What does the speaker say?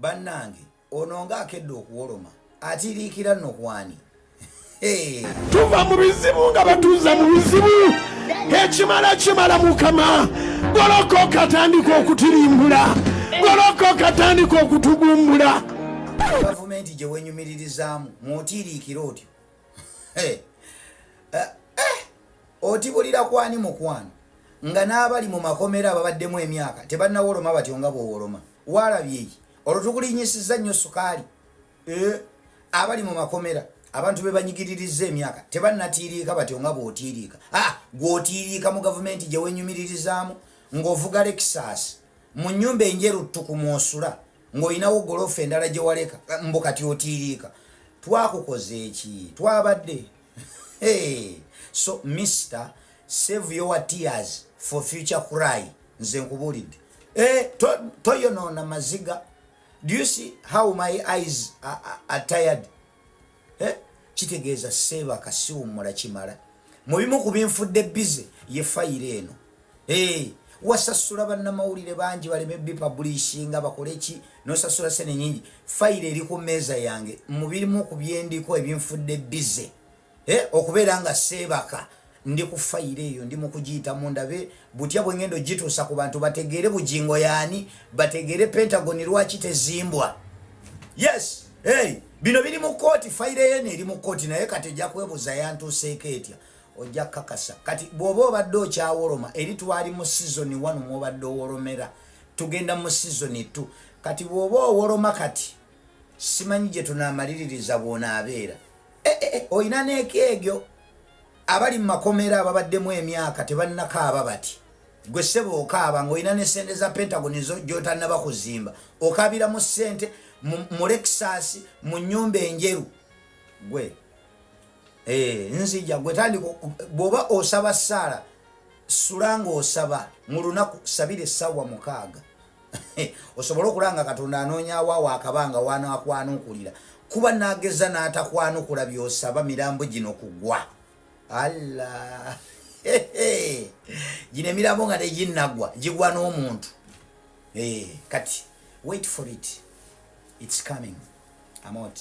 bannange ono nga akedde okuwoloma atiriikira nno kwani tuva mu bizibu nga batuuza mu bizibu ekimala kimala mukama golokoka atandika okutirimbula golokoka atandika okutugumbula gavumenti gye wenyumiririzaamu mwotiriikira otyo otibulira kwani mukwano nga n'abali mu makomera ababaddemu emyaka tebannawoloma batyo nga bw'owoloma waalabye olwo tukulinyisiza nnyo sukaali abali mu makomera abantu be banyigiririza emyaka tebannatiiriika batyo nga bw'otiiriika gw'otiiriika mu gavumenti gye wenyumiririzaamu ng'ovuga Lexus mu nnyumba enjeru tukumwosula ng'olinawo golofa endala gye waleka mbu kati otiiriika twakukoze eki twabadde so Mr. Save your tears for future cry nze nkubuulidde toyonoona maziga. Do you see how my eyes are tired? Kitegeeza seeba kasiwummula kimala mu bimu ku binfudde bize ye fayiro eno wasasula bannamawulire bangi baleme bipublishinga bakole ki nosasula sene nyingi fayiro eri ku mmeeza yange mu birimu ku byendiko ebinfudde bize okubeera nga seebaka ndi ku fayiro eyo ndi mu kugiyita mu ndabe butya bwe ngendo gituusa ku bantu bategeere bujingo yaani bategeere Pentagon lwaki tezimbwa. Yes, bino biri mu kooti fayiro eno eri mu kooti naye kati ojja kwebuuza yantuuseeko etya ojja kakasa kati bw'oba obadde okyawoloma eri twali mu season 1 mwobadde owolomera tugenda mu season 2 kati bw'oba owoloma kati simanyi gye tunaamaliririza bw'onaabeera oyina neekeegyo abali mu makomera ababaddemu emyaka tebannakaaba bati gwe ssebo okaaba ng'olina ne ssente za Pentagon gy'otannaba kuzimba okaabira mu ssente mu Lexus mu nnyumba enjeru gwe nzija gwe tandika bw'oba osaba ssaala sulanga osaba mu lunaku sabira essaawa 6 osobola okulanga Katonda anoonyaawo akabanga waanaakwanuukulira kuba naageza n'atakwanukula by'osaba mirambo gino kugwa Allah gino emirambo nga teginnagwa gigwa n'omuntu kati wait for it, it's coming. I'm out.